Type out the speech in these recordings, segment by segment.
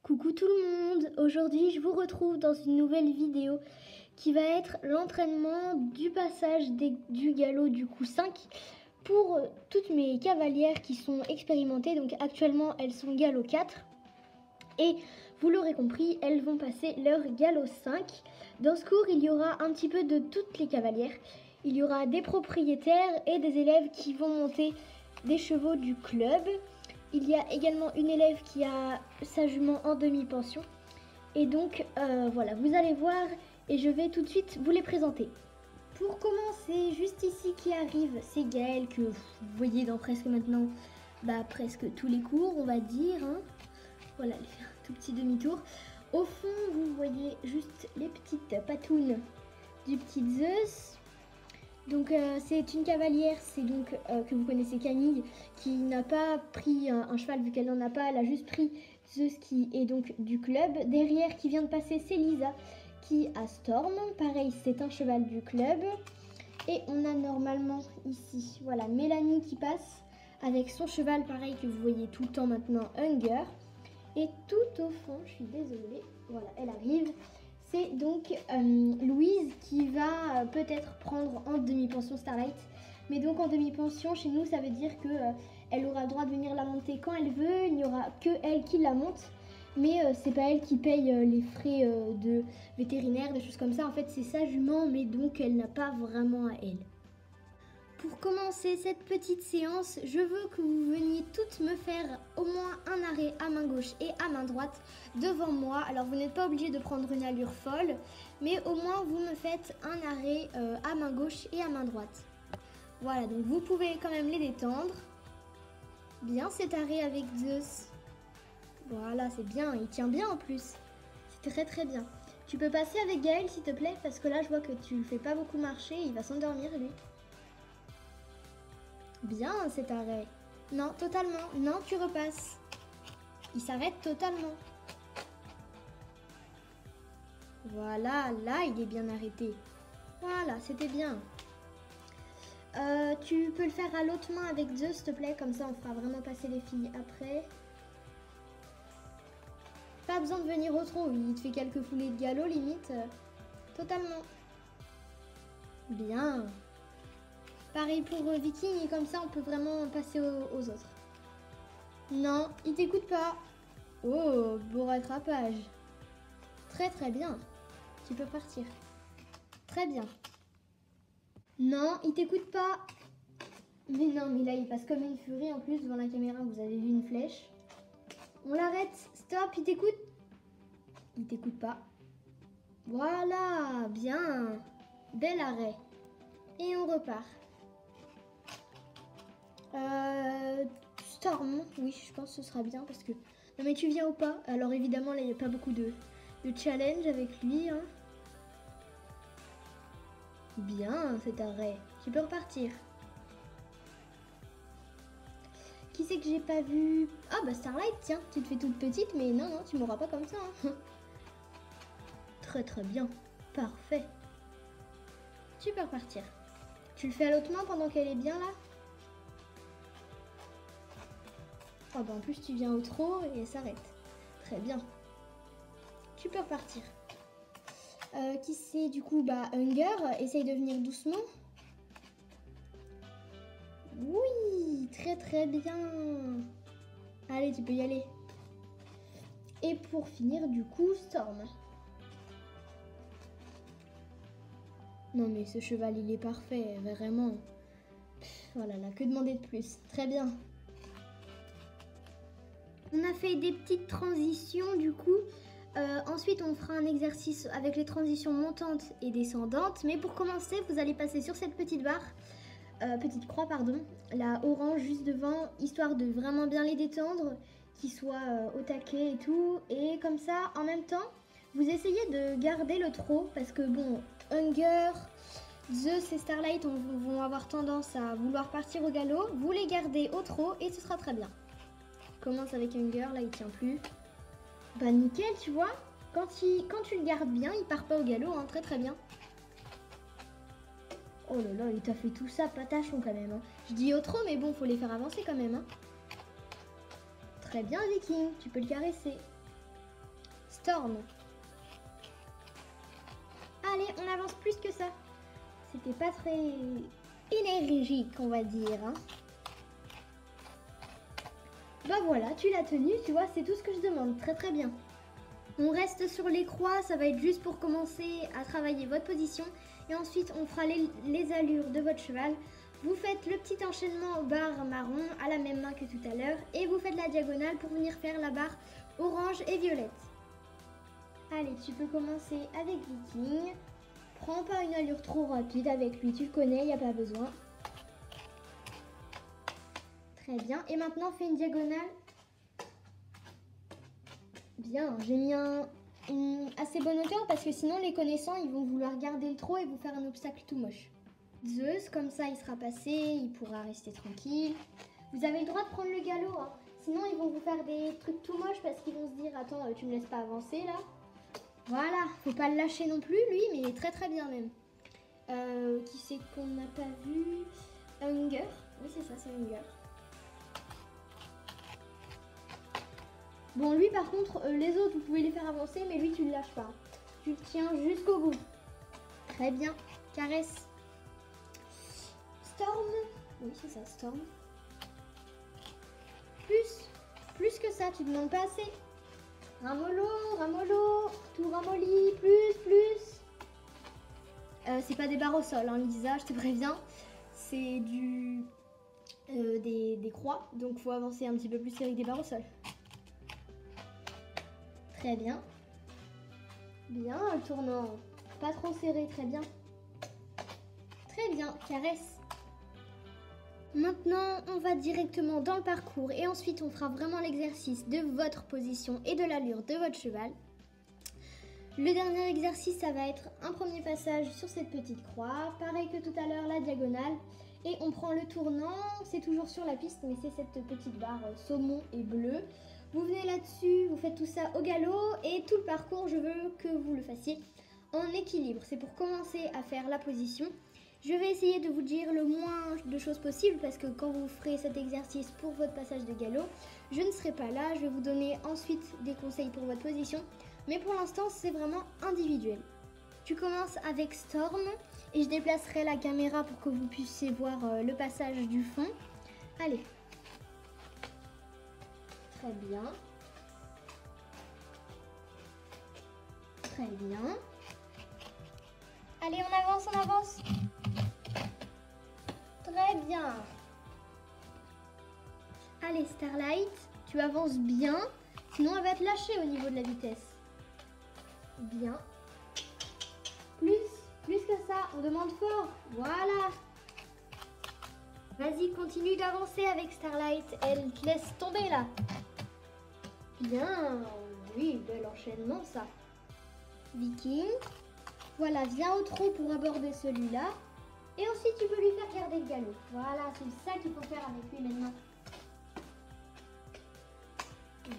Coucou tout le monde, aujourd'hui je vous retrouve dans une nouvelle vidéo qui va être l'entraînement du passage du galop du coup 5 pour toutes mes cavalières qui sont expérimentées. Donc actuellement elles sont galop 4 et vous l'aurez compris, elles vont passer leur galop 5. Dans ce cours il y aura un petit peu de toutes les cavalières. Il y aura des propriétaires et des élèves qui vont monter des chevaux du club. Il y a également une élève qui a sa jument en demi-pension. Et donc, voilà, vous allez voir et je vais tout de suite vous les présenter. Pour commencer, juste ici qui arrive, c'est Gaëlle que vous voyez dans presque maintenant, presque tous les cours, on va dire. Hein. Voilà, elle fait un tout petit demi-tour. Au fond, vous voyez juste les petites patounes du petit Zeus. Donc c'est une cavalière, c'est donc que vous connaissez Camille, qui n'a pas pris un cheval vu qu'elle n'en a pas, elle a juste pris Zeus qui est donc du club. Derrière qui vient de passer, c'est Lisa qui a Storm, pareil c'est un cheval du club. Et on a normalement ici, voilà, Mélanie qui passe avec son cheval pareil que vous voyez tout le temps maintenant, Hunger. Et tout au fond, je suis désolée, voilà, elle arrive. C'est donc Louise qui va peut-être prendre en demi-pension Starlight. Mais donc en demi-pension, chez nous, ça veut dire qu'elle aura le droit de venir la monter quand elle veut. Il n'y aura que elle qui la monte. Mais c'est pas elle qui paye les frais de vétérinaire, des choses comme ça. En fait, c'est sa jument, mais donc elle n'a pas vraiment à elle. Pour commencer cette petite séance, je veux que vous veniez toutes me faire au moins un arrêt à main gauche et à main droite devant moi. Alors vous n'êtes pas obligé de prendre une allure folle, mais au moins vous me faites un arrêt à main gauche et à main droite. Voilà, donc vous pouvez quand même les détendre. Bien cet arrêt avec Zeus. Voilà, c'est bien, il tient bien en plus. C'est très très bien. Tu peux passer avec Gaëlle s'il te plaît, parce que là je vois que tu le fais pas beaucoup marcher, il va s'endormir lui. Bien cet arrêt. Non, totalement. Non, tu repasses. Il s'arrête totalement. Voilà, là il est bien arrêté. Voilà, c'était bien. Tu peux le faire à l'autre main avec Zeus, s'il te plaît. Comme ça, on fera vraiment passer les filles après. Pas besoin de venir au trot. Il te fait quelques foulées de galop, limite. Totalement. Bien. Pareil pour Viking, et comme ça on peut vraiment passer aux autres. Non, il t'écoute pas. Oh, beau rattrapage. Très très bien. Tu peux partir. Très bien. Non, il t'écoute pas. Mais non, mais là il passe comme une furie en plus devant la caméra. Vous avez vu une flèche. On l'arrête. Stop, il t'écoute. Il t'écoute pas. Voilà, bien. Bel arrêt. Et on repart. Storm, oui, je pense que ce sera bien parce que... Non mais tu viens ou pas? Alors évidemment, là, il n'y a pas beaucoup de challenge avec lui. Hein. Bien, cet arrêt. Tu peux repartir. Qui c'est que j'ai pas vu? Ah bah Starlight, tiens, tu te fais toute petite, mais non, non, tu m'auras pas comme ça. Hein. Très très bien. Parfait. Tu peux repartir. Tu le fais à l'autre main pendant qu'elle est bien là? Oh bah en plus tu viens au trot et elle s'arrête. Très bien. Tu peux repartir. Qui c'est du coup? Bah Hunger, essaye de venir doucement. Oui, très très bien. Allez, tu peux y aller. Et pour finir du coup, Storm. Non mais ce cheval il est parfait, vraiment. Oh là là, que demander de plus? Très bien. On a fait des petites transitions du coup. Ensuite, on fera un exercice avec les transitions montantes et descendantes. Mais pour commencer, vous allez passer sur cette petite barre, petite croix, pardon, la orange juste devant, histoire de vraiment bien les détendre, qu'ils soient au taquet et tout. Et comme ça, en même temps, vous essayez de garder le trot parce que bon, Hunger, Zeus et Starlight vont avoir tendance à vouloir partir au galop. Vous les gardez au trot et ce sera très bien. Commence avec Hunger, là il tient plus. Bah nickel, tu vois, quand tu le gardes bien, il part pas au galop, hein, très très bien. Oh là là, il t'a fait tout ça, patachon quand même. Hein. Je dis au trop, mais bon, faut les faire avancer quand même. Hein. Très bien Viking, tu peux le caresser. Storm. Allez, on avance plus que ça. C'était pas très énergique, on va dire. Hein. Bah voilà, tu l'as tenu, tu vois, c'est tout ce que je demande. Très très bien. On reste sur les croix, ça va être juste pour commencer à travailler votre position. Et ensuite, on fera les allures de votre cheval. Vous faites le petit enchaînement barre marron à la même main que tout à l'heure. Et vous faites la diagonale pour venir faire la barre orange et violette. Allez, tu peux commencer avec Viking. Prends pas une allure trop rapide avec lui, tu le connais, il n'y a pas besoin. Très bien. Et maintenant, fais une diagonale. Bien, j'ai mis une assez bonne hauteur parce que sinon les connaissants ils vont vouloir garder le trot et vous faire un obstacle tout moche. Zeus, comme ça il sera passé, il pourra rester tranquille. Vous avez le droit de prendre le galop, hein. Sinon ils vont vous faire des trucs tout moches parce qu'ils vont se dire attends tu me laisses pas avancer là. Voilà, faut pas le lâcher non plus lui, mais il est très très bien même. Qui c'est qu'on n'a pas vu? Hunger, oui c'est ça, c'est Hunger. Bon, lui, par contre, les autres, vous pouvez les faire avancer, mais lui, tu ne le lâches pas. Tu le tiens jusqu'au bout. Très bien. Caresse. Storm. Oui, c'est ça, Storm. Plus que ça, tu ne demandes pas assez. Ramolo, ramolo, tout ramolli, plus. C'est pas des barres au sol, hein, Lisa, je te préviens. C'est des croix, donc faut avancer un petit peu plus avec des barres au sol. Très bien. Bien, le tournant. Pas trop serré, très bien. Très bien, caresse. Maintenant, on va directement dans le parcours et ensuite on fera vraiment l'exercice de votre position et de l'allure de votre cheval. Le dernier exercice, ça va être un premier passage sur cette petite croix. Pareil que tout à l'heure, la diagonale. Et on prend le tournant, c'est toujours sur la piste, mais c'est cette petite barre saumon et bleu. Vous venez là-dessus, vous faites tout ça au galop et tout le parcours, je veux que vous le fassiez en équilibre. C'est pour commencer à faire la position. Je vais essayer de vous dire le moins de choses possible parce que quand vous ferez cet exercice pour votre passage de galop, je ne serai pas là. Je vais vous donner ensuite des conseils pour votre position. Mais pour l'instant, c'est vraiment individuel. Tu commences avec Storm et je déplacerai la caméra pour que vous puissiez voir le passage du fond. Allez. Très bien. Très bien. Allez, on avance. Très bien. Allez, Starlight, tu avances bien. Sinon, elle va te lâcher au niveau de la vitesse. Bien. Plus que ça, on demande fort. Voilà. Vas-y, continue d'avancer avec Starlight. Elle te laisse tomber là. Bien. Oui, bel enchaînement ça. Viking. Voilà, viens au trot pour aborder celui-là. Et ensuite, tu peux lui faire garder le galop. Voilà, c'est ça qu'il faut faire avec lui maintenant.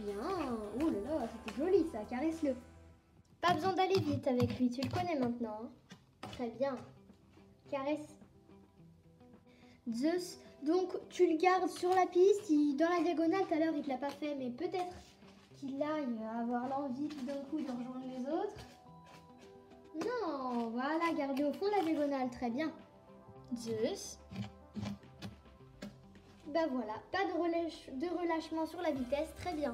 Bien. Oh là là, c'était joli ça, caresse-le. Pas besoin d'aller vite avec lui, tu le connais maintenant. Hein. Très bien. Caresse. Zeus, donc tu le gardes sur la piste. Dans la diagonale, tout à l'heure, il ne l'a pas fait, mais peut-être qu'il aille avoir l'envie tout d'un coup de rejoindre les autres. Non, voilà, gardez au fond de la diagonale, très bien. Zeus. Bah voilà, pas de relâchement sur la vitesse, très bien.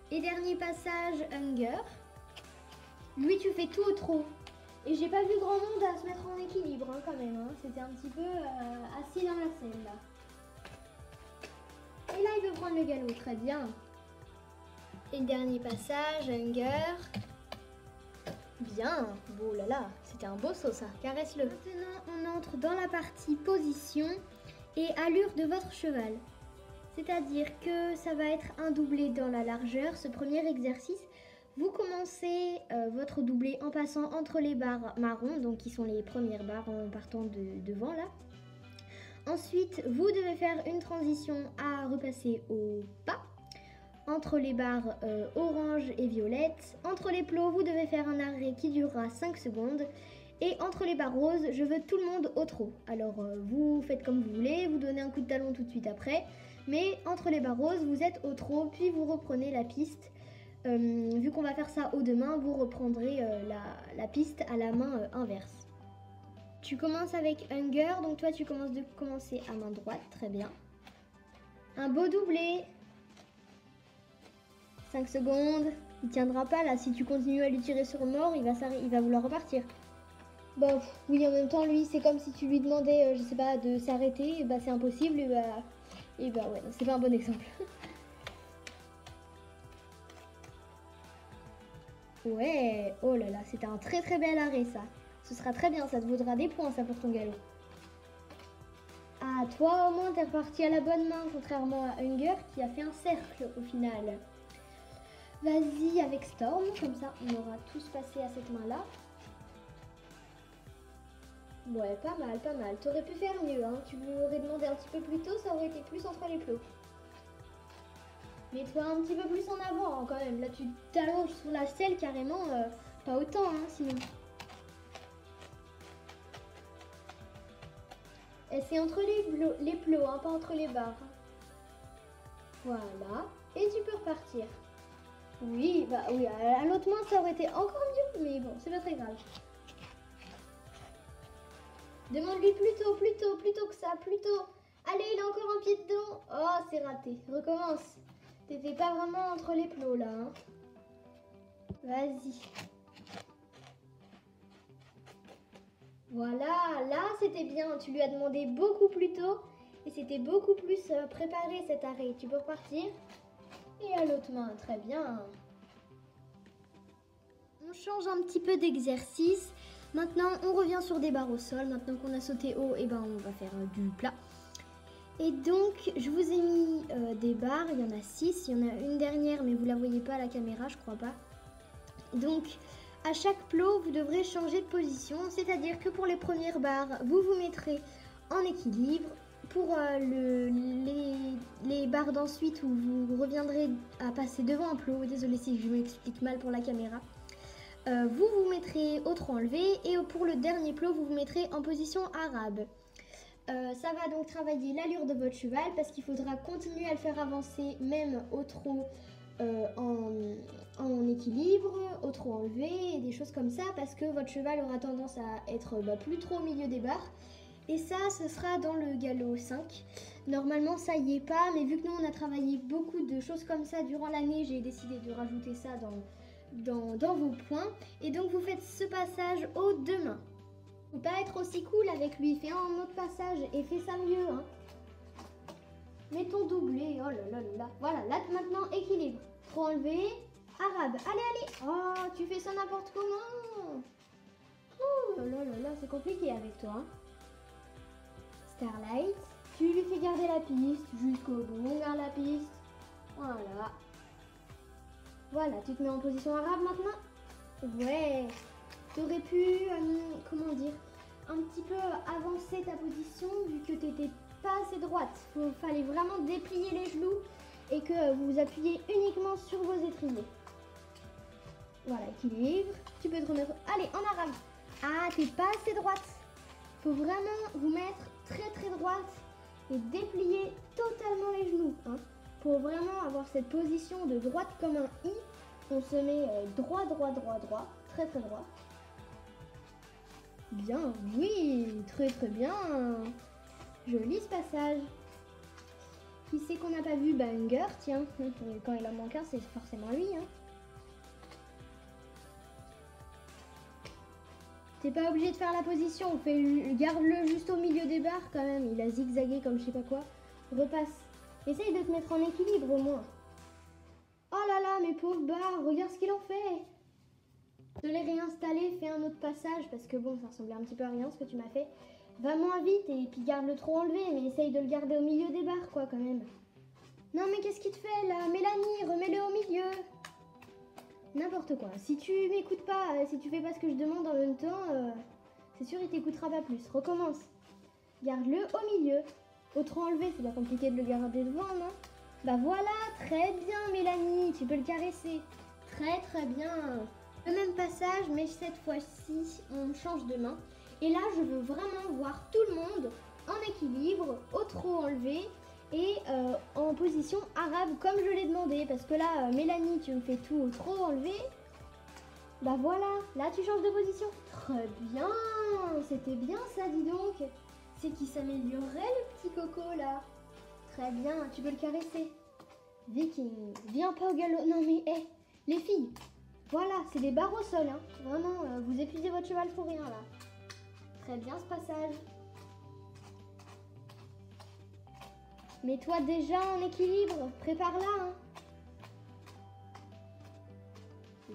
Et dernier passage, Hunger. Lui, tu fais tout au trot. Et j'ai pas vu grand monde à se mettre en équilibre hein, quand même. Hein. C'était un petit peu assis dans la selle là. Et là, il veut prendre le galop, très bien. Et le dernier passage, Hunger. Bien, oh là là, c'était un beau saut ça, caresse-le. Maintenant, on entre dans la partie position et allure de votre cheval. C'est-à-dire que ça va être un doublé dans la largeur, ce premier exercice. Vous commencez votre doublé en passant entre les barres marron, donc qui sont les premières barres en partant de devant là. Ensuite, vous devez faire une transition à repasser au pas. Entre les barres orange et violette. Entre les plots, vous devez faire un arrêt qui durera 5 secondes. Et entre les barres roses, je veux tout le monde au trot. Alors, vous faites comme vous voulez, vous donnez un coup de talon tout de suite après. Mais entre les barres roses, vous êtes au trot, puis vous reprenez la piste vu qu'on va faire ça haut de main, vous reprendrez la piste à la main inverse. Tu commences avec Hunger, donc toi tu commences à main droite, très bien. Un beau doublé. 5 secondes. Il tiendra pas là, si tu continues à lui tirer sur mort, il va vouloir repartir. Bon, oui, en même temps, lui, c'est comme si tu lui demandais, je sais pas, de s'arrêter, bah c'est impossible, et bah ouais, c'est pas un bon exemple. Ouais, oh là là, c'était un très très bel arrêt ça. Ce sera très bien, ça te vaudra des points ça pour ton galop. Ah, toi au moins t'es reparti à la bonne main, contrairement à Hunger qui a fait un cercle au final. Vas-y avec Storm, comme ça on aura tous passé à cette main-là. Ouais, pas mal, pas mal. T'aurais pu faire mieux, hein. Tu m'aurais demandé un petit peu plus tôt, ça aurait été plus entre les plots. Mets-toi un petit peu plus en avant hein, quand même. Là, tu t'allonges sur la selle carrément. Pas autant, hein, sinon. Et c'est entre les plots, hein, pas entre les barres. Voilà. Et tu peux repartir. Oui, bah oui, à l'autre main, ça aurait été encore mieux. Mais bon, c'est pas très grave. Demande-lui plus tôt que ça, plus tôt. Allez, il a encore un pied dedans. Oh, c'est raté. Recommence. T'étais pas vraiment entre les plots là. Hein. Vas-y. Voilà, là c'était bien. Tu lui as demandé beaucoup plus tôt. Et c'était beaucoup plus préparé cet arrêt. Tu peux repartir. Et à l'autre main, très bien. On change un petit peu d'exercice. Maintenant, on revient sur des barres au sol. Maintenant qu'on a sauté haut, et ben, on va faire du plat. Et donc, je vous ai mis des barres. Il y en a 6. Il y en a une dernière, mais vous la voyez pas à la caméra, je crois pas. Donc, à chaque plot, vous devrez changer de position. C'est-à-dire que pour les premières barres, vous vous mettrez en équilibre. Pour les barres d'ensuite, où vous reviendrez à passer devant un plot. Désolée si je m'explique mal pour la caméra. Vous vous mettrez au trot enlevé et pour le dernier plot, vous vous mettrez en position arabe. Ça va donc travailler l'allure de votre cheval parce qu'il faudra continuer à le faire avancer même au trot en équilibre, au trot enlevé et des choses comme ça parce que votre cheval aura tendance à être plus trop au milieu des barres. Et ça, ce sera dans le galop 5. Normalement, ça y est pas, mais vu que nous, on a travaillé beaucoup de choses comme ça durant l'année, j'ai décidé de rajouter ça dans vos points. Et donc, vous faites ce passage aux deux mains. Faut pas être aussi cool avec lui. Fais un autre passage et fais ça mieux. Hein. Mets ton doublé. Oh là là là là. Voilà, là maintenant, équilibre. Trop enlevé. Arabe. Allez, allez. Oh, tu fais ça n'importe comment. Oh là là là là, c'est compliqué avec toi. Hein. Starlight. Tu lui fais garder la piste jusqu'au bout. On garde la piste. Voilà. Voilà, tu te mets en position arabe maintenant. Ouais. Tu aurais pu, comment dire, un petit peu avancer ta position vu que tu n'étais pas assez droite. Il fallait vraiment déplier les genoux et que vous vous appuyez uniquement sur vos étriers. Voilà, équilibre. Tu peux te remettre. Allez, en arabe. Ah, t'es pas assez droite. Il faut vraiment vous mettre très très droite et déplier totalement les genoux. Hein. Pour vraiment avoir cette position de droite comme un I, on se met droit, droit, droit, droit, très très droit. Bien, oui, très très bien. Joli ce passage. Qui c'est qu'on n'a pas vu? Bah, Hunger, tiens. Quand il en manque un, c'est forcément lui. Hein. T'es pas obligé de faire la position. Garde-le juste au milieu des barres quand même. Il a zigzagué comme je sais pas quoi. Repasse. Essaye de te mettre en équilibre au moins. Oh là là, mes pauvres barres, regarde ce qu'il en fait. Je l'ai réinstallé, fais un autre passage parce que bon, ça ressemblait un petit peu à rien ce que tu m'as fait. Va moins vite et puis garde le trop enlevé, mais essaye de le garder au milieu des barres quoi quand même. Non mais qu'est-ce qu'il te fait là? Mélanie, remets-le au milieu. N'importe quoi. Si tu m'écoutes pas, si tu fais pas ce que je demande en même temps, c'est sûr il t'écoutera pas plus. Recommence. Garde-le au milieu. Au trop enlevé, c'est pas compliqué de le garder devant, non? Bah voilà, très bien Mélanie, tu peux le caresser. Très très bien. Le même passage, mais cette fois-ci, on change de main. Et là, je veux vraiment voir tout le monde en équilibre, au trot enlevé. et en position arabe comme je l'ai demandé. Parce que là, Mélanie, tu me fais tout trop enlever. Bah voilà, là tu changes de position. Très bien, c'était bien ça, dis donc. C'est qui s'améliorerait le petit coco là. Très bien, tu peux le caresser. Viking, viens pas au galop. Non mais, hé, les filles, voilà, c'est des barres au sol. Hein. Vraiment, vous épuisez votre cheval pour rien là. Très bien ce passage. Mets-toi déjà en équilibre, prépare-la. Hein.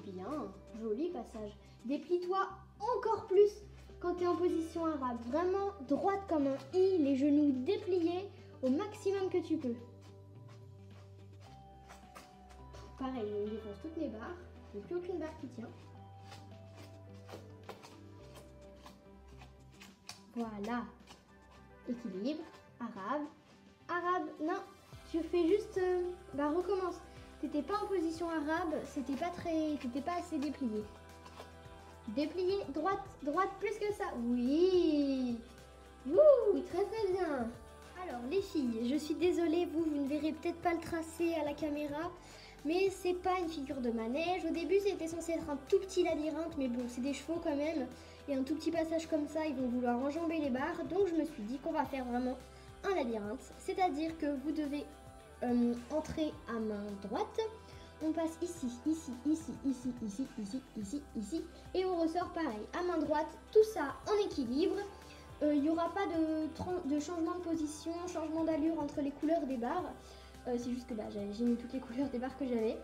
Bien, joli passage. Déplie-toi encore plus quand tu es en position arabe. Vraiment droite comme un I, les genoux dépliés au maximum que tu peux. Pareil, on défonce toutes les barres. Il n'y a plus aucune barre qui tient. Voilà. Équilibre, arabe. Arabe, non, tu fais juste... recommence. T'étais pas en position arabe, t'étais pas assez déplié. Déplié, droite, droite, plus que ça. Oui. Wouh, très très bien. Alors les filles, je suis désolée, vous ne verrez peut-être pas le tracé à la caméra, mais c'est pas une figure de manège. Au début, c'était censé être un tout petit labyrinthe, mais bon, c'est des chevaux quand même. Et un tout petit passage comme ça, ils vont vouloir enjamber les barres. Donc je me suis dit qu'on va faire vraiment un labyrinthe, c'est-à-dire que vous devez entrer à main droite, on passe ici, ici, ici, ici, ici, ici, ici, ici, et on ressort pareil, à main droite, tout ça en équilibre. Il n'y aura pas de changement de position, changement d'allure entre les couleurs des barres, c'est juste que là j'ai mis toutes les couleurs des barres que j'avais.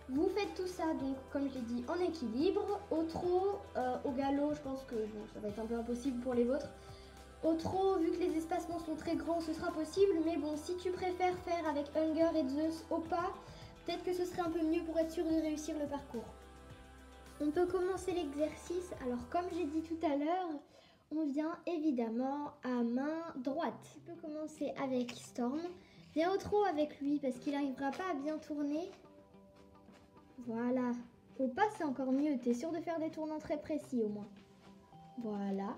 Vous faites tout ça, donc comme je l'ai dit, en équilibre, au trot, au galop, je pense que bon, ça va être un peu impossible pour les vôtres. Au trot, vu que les espacements sont très grands, ce sera possible, mais bon, si tu préfères faire avec Hunger et Zeus au pas, peut-être que ce serait un peu mieux pour être sûr de réussir le parcours. On peut commencer l'exercice, alors comme j'ai dit tout à l'heure, on vient évidemment à main droite. Tu peux commencer avec Storm, viens au trot avec lui parce qu'il n'arrivera pas à bien tourner. Voilà, au pas c'est encore mieux, tu es sûr de faire des tournants très précis au moins. Voilà.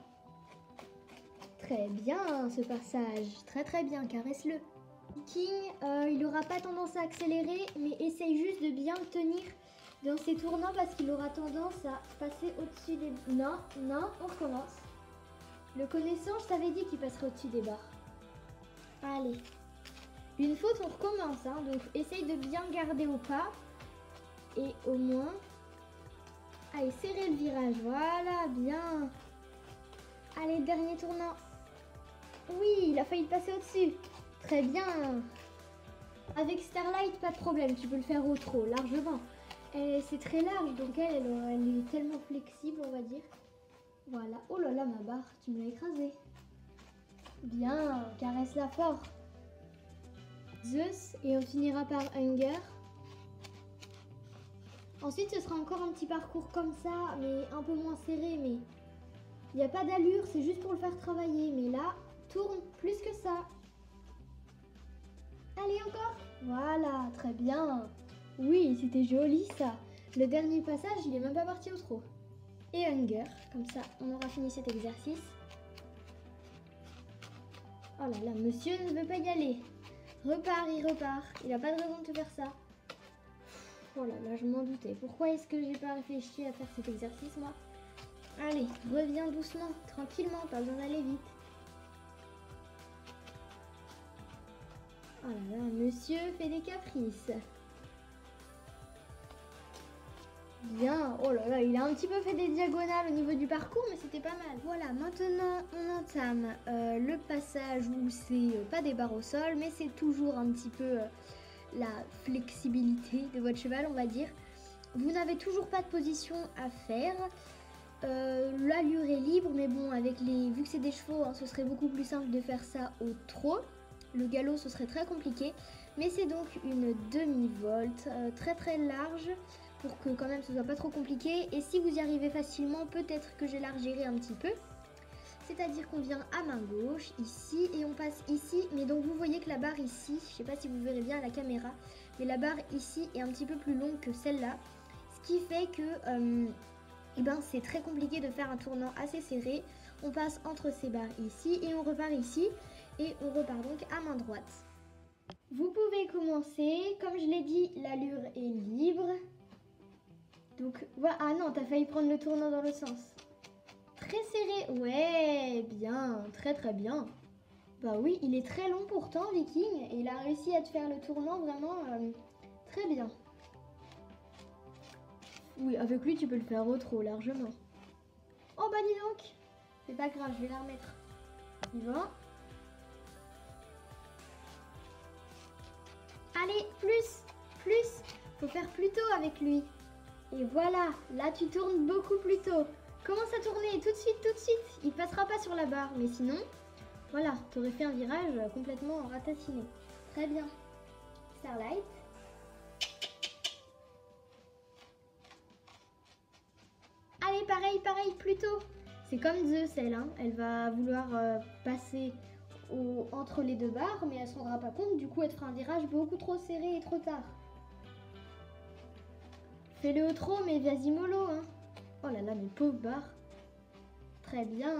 Très bien ce passage, très très bien, caresse-le. Viking, il n'aura pas tendance à accélérer, mais essaye juste de bien le tenir dans ses tournants parce qu'il aura tendance à passer au-dessus des... Non, non, on recommence. Le connaissant, je t'avais dit qu'il passerait au-dessus des barres. Allez. Une faute, on recommence, hein, donc essaye de bien garder au pas. Et au moins... Allez, serrez le virage, voilà, bien. Allez, dernier tournant. Oui, il a failli passer au-dessus. Très bien. Avec Starlight, pas de problème. Tu peux le faire au trot, largement. C'est très large, donc elle est tellement flexible, on va dire. Voilà. Oh là là, ma barre, tu me l'as écrasée. Bien, caresse-la fort. Zeus, et on finira par Hunger. Ensuite, ce sera encore un petit parcours comme ça, mais un peu moins serré, mais... Il n'y a pas d'allure, c'est juste pour le faire travailler. Mais là, tourne plus que ça. Allez, encore. Voilà, très bien. Oui, c'était joli ça. Le dernier passage, il est même pas parti au trot. Et Hunger, comme ça, on aura fini cet exercice. Oh là là, monsieur ne veut pas y aller. Repart, il repart. Il n'a pas de raison de te faire ça. Oh là là, je m'en doutais. Pourquoi est-ce que j'ai pas réfléchi à faire cet exercice, moi ? Allez, reviens doucement, tranquillement, pas besoin d'aller vite. Oh là là, monsieur fait des caprices. Bien, oh là là, il a un petit peu fait des diagonales au niveau du parcours, mais c'était pas mal. Voilà, maintenant on entame le passage où c'est pas des barres au sol, mais c'est toujours un petit peu la flexibilité de votre cheval, on va dire. Vous n'avez toujours pas de position à faire. L'allure est libre, mais bon, vu que c'est des chevaux, hein, ce serait beaucoup plus simple de faire ça au trot. Le galop, ce serait très compliqué, mais c'est donc une demi-volte très très large pour que quand même ce soit pas trop compliqué. Et si vous y arrivez facilement, peut-être que j'élargirai un petit peu. C'est-à-dire qu'on vient à main gauche, ici, et on passe ici. Mais donc vous voyez que la barre ici, je sais pas si vous verrez bien à la caméra, mais la barre ici est un petit peu plus longue que celle-là. Ce qui fait que... c'est très compliqué de faire un tournant assez serré. On passe entre ces barres ici et on repart ici et on repart donc à main droite. Vous pouvez commencer. Comme je l'ai dit, l'allure est libre. Donc, voilà. Ah non, t'as failli prendre le tournant dans l'autre sens. Très serré. Ouais, bien. Très très bien. Bah oui, il est très long pourtant, Viking. Et il a réussi à te faire le tournant vraiment très bien. Oui, avec lui, tu peux le faire au trot largement. Oh bah dis donc. C'est pas grave, je vais la remettre. Il va. Allez, plus. Faut faire plus tôt avec lui. Et voilà, là tu tournes beaucoup plus tôt. Commence à tourner tout de suite. Il passera pas sur la barre, mais sinon, voilà, t'aurais fait un virage complètement ratatiné. Très bien. Starlight. Allez, pareil, plus tôt. C'est comme Zeus, elle va vouloir passer entre les deux barres, mais elle se rendra pas compte, du coup elle te fera un virage beaucoup trop serré et trop tard. Fais-le au trop, mais vas-y mollo, hein. Oh là là, mes pauvres barres. Très bien.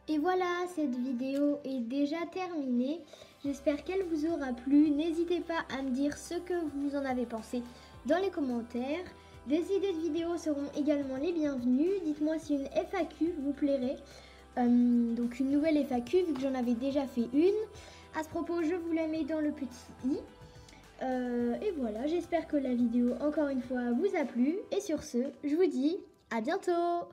Et voilà, cette vidéo est déjà terminée. J'espère qu'elle vous aura plu. N'hésitez pas à me dire ce que vous en avez pensé dans les commentaires. Des idées de vidéos seront également les bienvenues. Dites-moi si une FAQ vous plairait. Donc une nouvelle FAQ vu que j'en avais déjà fait une. À ce propos, je vous la mets dans le petit i. Et voilà, j'espère que la vidéo, encore une fois, vous a plu. Et sur ce, je vous dis à bientôt!